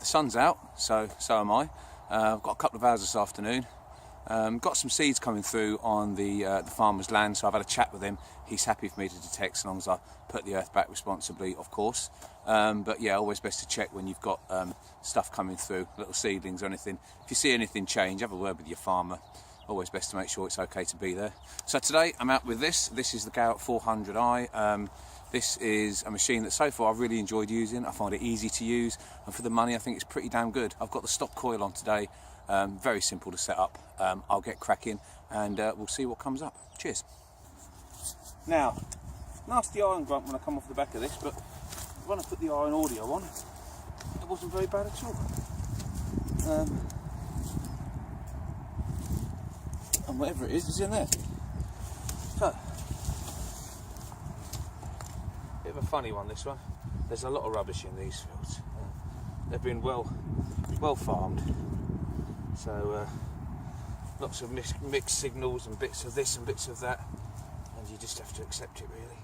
The sun's out, so am I. I've got a couple of hours this afternoon. Got some seeds coming through on the farmer's land, so I've had a chat with him. He's happy for me to detect as long as I put the earth back responsibly, of course. But yeah, always best to check when you've got stuff coming through, little seedlings or anything. If you see anything change, have a word with your farmer. Always best to make sure it's okay to be there. So today I'm out with this. This is the Garrett 400i. This is a machine that so far I've really enjoyed using. I find it easy to use, and for the money I think it's pretty damn good. I've got the stock coil on today. Very simple to set up. I'll get cracking and we'll see what comes up. Cheers. Now, nasty iron grunt when I come off the back of this, but when I put the iron audio on, it wasn't very bad at all. And whatever it is in there. So, bit of a funny one, this one. There's a lot of rubbish in these fields. They've been well farmed. So lots of mixed signals and bits of this and bits of that, and you just have to accept it really.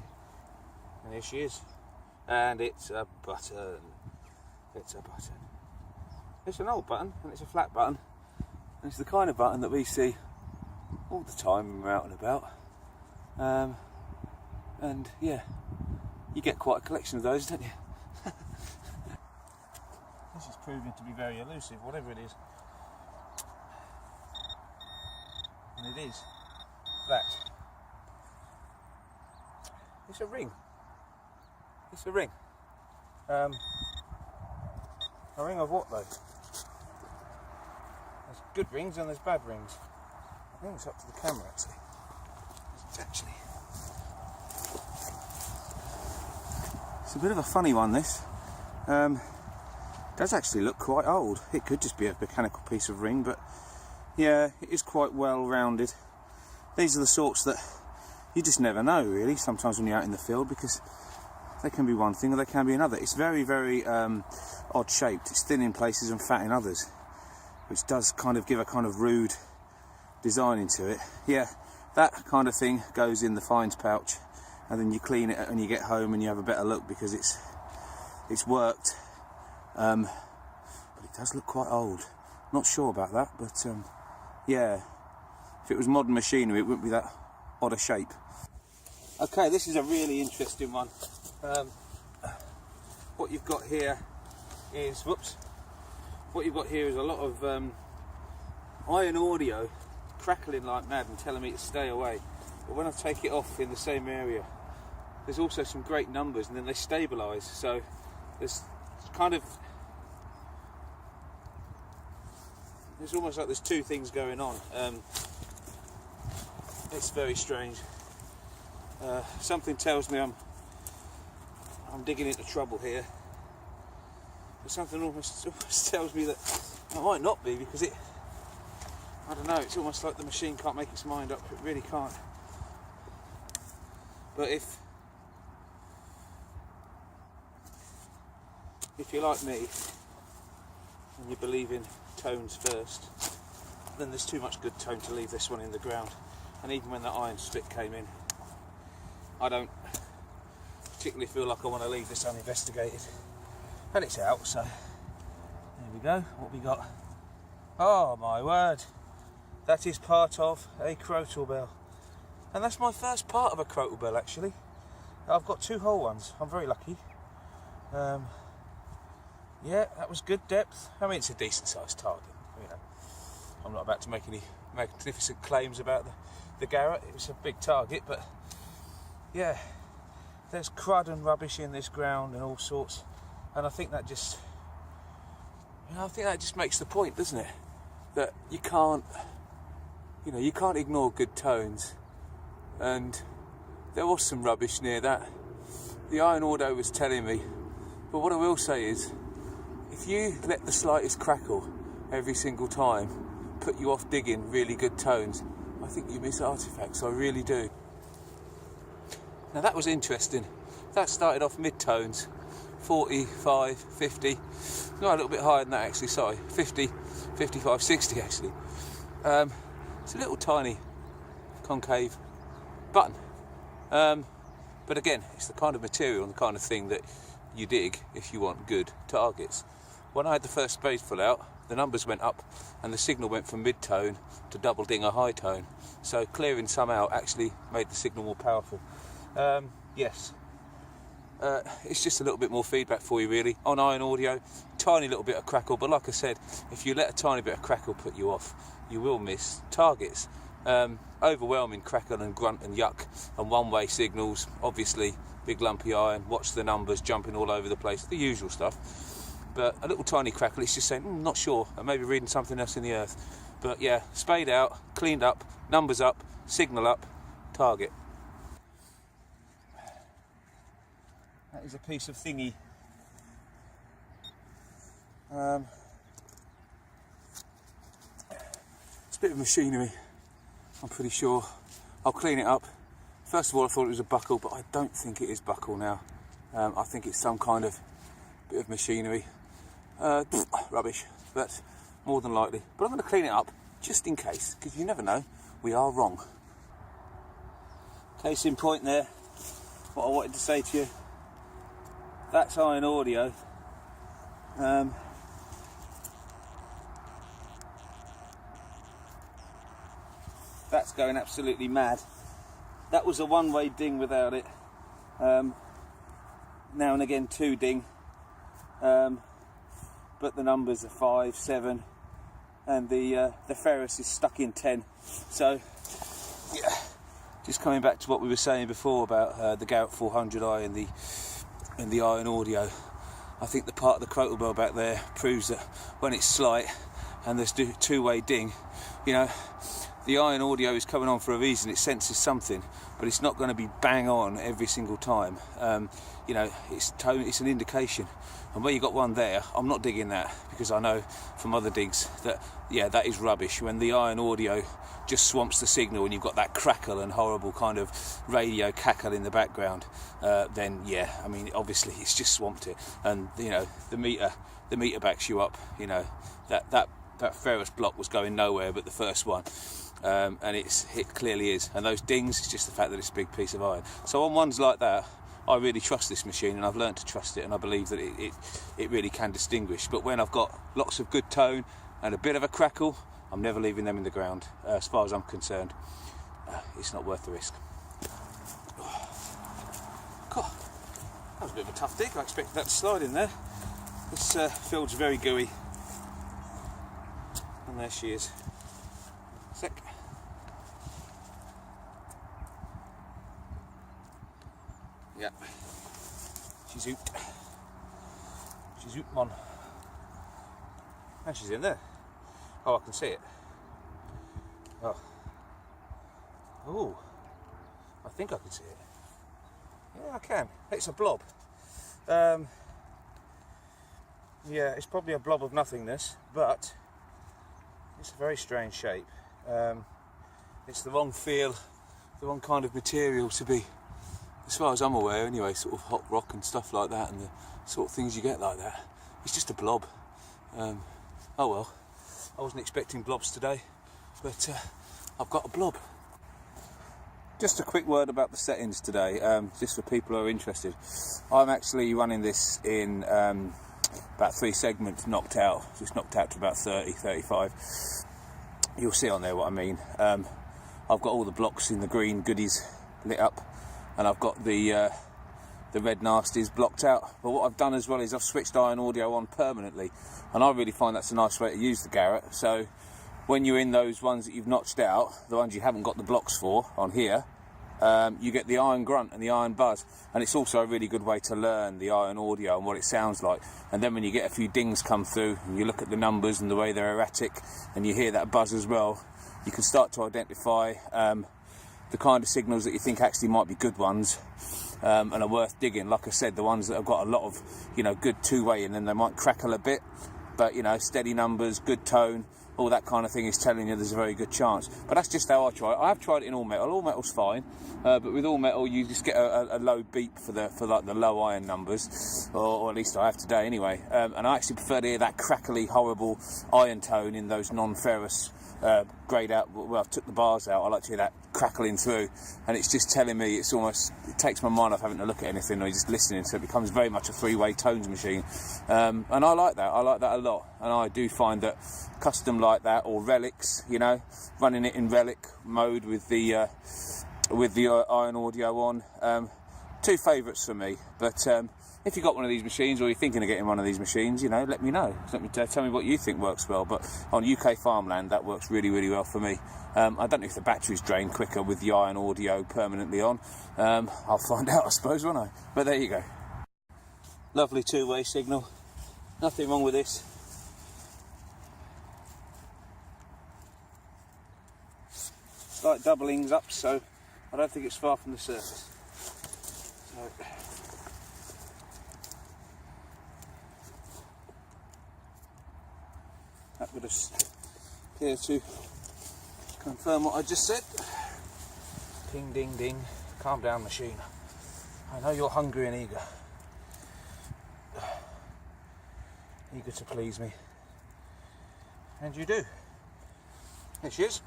And here she is, and it's a button. It's a button. It's an old button, and it's a flat button, and it's the kind of button that we see all the time when we're out and about. And yeah, you get quite a collection of those, don't you? This is proving to be very elusive, whatever it is. And it is that. It's a ring. It's a ring. A ring of what though? There's good rings and there's bad rings. I think it's up to the camera actually. It's a bit of a funny one, this. Does actually look quite old. It could just be a mechanical piece of ring, but yeah, it is quite well rounded. These are the sorts that you just never know really, sometimes when you're out in the field, because they can be one thing or they can be another. It's very, very odd shaped. It's thin in places and fat in others, which does kind of give a kind of rude design into it. Yeah, that kind of thing goes in the fines pouch, and then you clean it and you get home and you have a better look because it's worked. But it does look quite old. Not sure about that, but yeah, if it was modern machinery it wouldn't be that odd a shape. Okay, this is a really interesting one. What you've got here is, what you've got here is a lot of iron audio crackling like mad and telling me to stay away. But when I take it off in the same area, there's also some great numbers, and then they stabilise. So there's kind of, it's almost like there's two things going on. It's very strange. Something tells me I'm digging into trouble here. But something almost tells me that I might not be, because I don't know, it's almost like the machine can't make its mind up. It really can't. But if you're like me and you believe in tones first, then there's too much good tone to leave this one in the ground. And even when the iron split came in, I don't particularly feel like I want to leave this uninvestigated. And it's out, so there we go. What we got? Oh my word, that is part of a crotal bell. And that's my first part of a crotal bell actually. I've got two whole ones. I'm very lucky. Yeah, that was good depth. I mean, it's a decent sized target, you know. I'm not about to make any magnificent claims about the Garrett. It was a big target, but yeah, there's crud and rubbish in this ground and all sorts, and I think that just, makes the point, doesn't it? That you can't ignore good tones, and there was some rubbish near that. The iron audio was telling me, but what I will say is, if you let the slightest crackle every single time put you off digging really good tones, I think you miss artefacts, I really do. Now that was interesting. That started off mid-tones, 45, 50, no, a little bit higher than that actually, sorry, 50, 55, 60 actually. It's a little tiny concave button. But again, it's the kind of material and the kind of thing that you dig if you want good targets. when I had the first spadeful out, the numbers went up and the signal went from mid-tone to double ding or high tone. So clearing some out actually made the signal more powerful. Yes, it's just a little bit more feedback for you really. On iron audio, tiny little bit of crackle, but like I said, if you let a tiny bit of crackle put you off, you will miss targets. Overwhelming crackle and grunt and yuck and one-way signals, obviously big lumpy iron, watch the numbers jumping all over the place, the usual stuff. But a little tiny crackle, it's just saying, not sure, and maybe reading something else in the earth. But yeah, spade out, cleaned up, numbers up, signal up, target. That is a piece of thingy. It's a bit of machinery, I'm pretty sure. I'll clean it up. First of all, I thought it was a buckle, but I don't think it is buckle now. I think it's some kind of bit of machinery. Rubbish, but more than likely. But I'm going to clean it up just in case, because you never know, we are wrong. Case in point there, what I wanted to say to you, that's iron audio. That's going absolutely mad. That was a one-way ding without it. Now and again 2 ding. But the numbers are 5, 7, and the ferrous is stuck in 10. So, yeah, just coming back to what we were saying before about the Garrett 400i and the iron audio. I think the part of the crotal bell back there proves that when it's slight and there's 2-way ding, you know, the iron audio is coming on for a reason. It senses something, but it's not going to be bang on every single time. You know, it's an indication. And where you got one there, I'm not digging that, because I know from other digs that, yeah, that is rubbish. When the iron audio just swamps the signal and you've got that crackle and horrible kind of radio cackle in the background, then yeah, I mean, obviously it's just swamped it. And you know, the meter backs you up. You know, that ferrous block was going nowhere but the first one. And it clearly is. And those dings, it's just the fact that it's a big piece of iron. So on ones like that, I really trust this machine, and I've learned to trust it, and I believe that it really can distinguish. But when I've got lots of good tone and a bit of a crackle, I'm never leaving them in the ground. As far as I'm concerned, it's not worth the risk. God, that was a bit of a tough dig. I expected that to slide in there. This field's very gooey. And there she is. Sec. Yeah, she's out. She's out, man. And she's in there. Oh, I can see it. Oh. Oh. I think I can see it. Yeah, I can. It's a blob. Yeah, it's probably a blob of nothingness, but it's a very strange shape. It's the wrong feel, the wrong kind of material to be, as far as I'm aware anyway, sort of hot rock and stuff like that, and the sort of things you get like that. It's just a blob. Oh well, I wasn't expecting blobs today, but I've got a blob. Just a quick word about the settings today, just for people who are interested. I'm actually running this in about 3 segments knocked out, just knocked out to about 30, 35. You'll see on there what I mean. I've got all the blocks in the green goodies lit up, and I've got the red nasties blocked out. But what I've done as well is I've switched iron audio on permanently, and I really find that's a nice way to use the Garrett. So when you're in those ones that you've notched out, the ones you haven't got the blocks for on here, you get the iron grunt and the iron buzz, and it's also a really good way to learn the iron audio and what it sounds like. And then when you get a few dings come through and you look at the numbers and the way they're erratic and you hear that buzz as well, you can start to identify the kind of signals that you think actually might be good ones and are worth digging. Like I said, the ones that have got a lot of, you know, good two-way in them, they might crackle a bit, but you know, steady numbers, good tone, all that kind of thing is telling you there's a very good chance. But that's just how I try it. I have tried it in all metal. All metal's fine, but with all metal you just get a low beep for like the low iron numbers, or at least I have today anyway. And I actually prefer to hear that crackly, horrible iron tone in those non-ferrous greyed out. Well, I've took the bars out. I like to hear that crackling through, and it's just telling me, it takes my mind off having to look at anything or just listening, so it becomes very much a three-way tones machine. And I like that a lot, and I do find that custom like that, or relics, you know, running it in relic mode with the iron audio on, two favourites for me. But if you've got one of these machines, or you're thinking of getting one of these machines, you know, let me know. Tell me what you think works well. But on UK farmland, that works really, really well for me. I don't know if the batteries drain quicker with the iron audio permanently on. I'll find out, I suppose, won't I? But there you go. Lovely two-way signal. Nothing wrong with this. Slight doublings up, so I don't think it's far from the surface. So, that would appear to confirm what I just said. Ding, ding, ding. Calm down, machine. I know you're hungry and eager. Eager to please me. And you do. Here she is.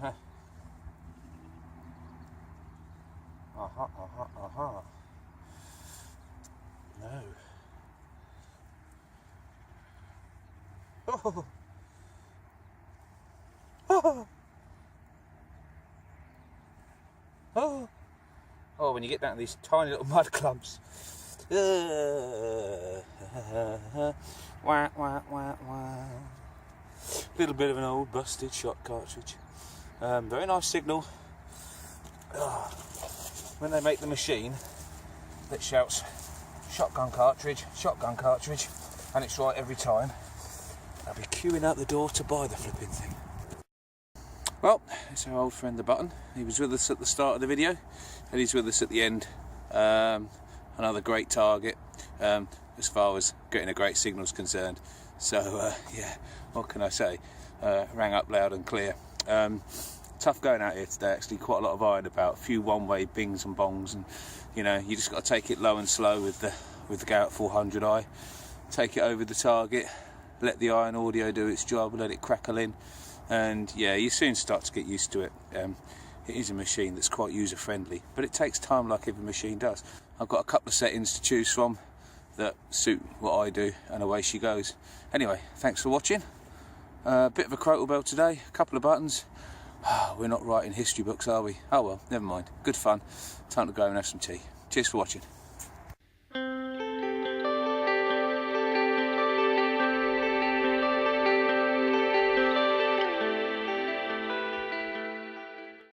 Uh-huh. Uh-huh, uh-huh, uh-huh. No. Oh. Oh. Oh. Oh, when you get down to these tiny little mud clumps. Wah, wah, wah, wah. Little bit of an old busted shot cartridge. Very nice signal. When they make the machine that shouts shotgun cartridge, and it's right every time, I'll be queuing out the door to buy the flipping thing. Well, it's our old friend the Button. He was with us at the start of the video, and he's with us at the end. Another great target, as far as getting a great signal is concerned. So yeah, what can I say? Rang up loud and clear. Tough going out here today, actually. Quite a lot of iron about, a few one-way bings and bongs, and you know, you just got to take it low and slow with the Garrett 400i. Take it over the target, let the iron audio do its job, let it crackle in, and yeah, you soon start to get used to it. It is a machine that's quite user-friendly, but it takes time, like every machine does. I've got a couple of settings to choose from that suit what I do, and away she goes. Anyway, thanks for watching. Bit of a crotal bell today, a couple of buttons. We're not writing history books, are we? Oh well, never mind. Good fun. Time to go and have some tea. Cheers for watching.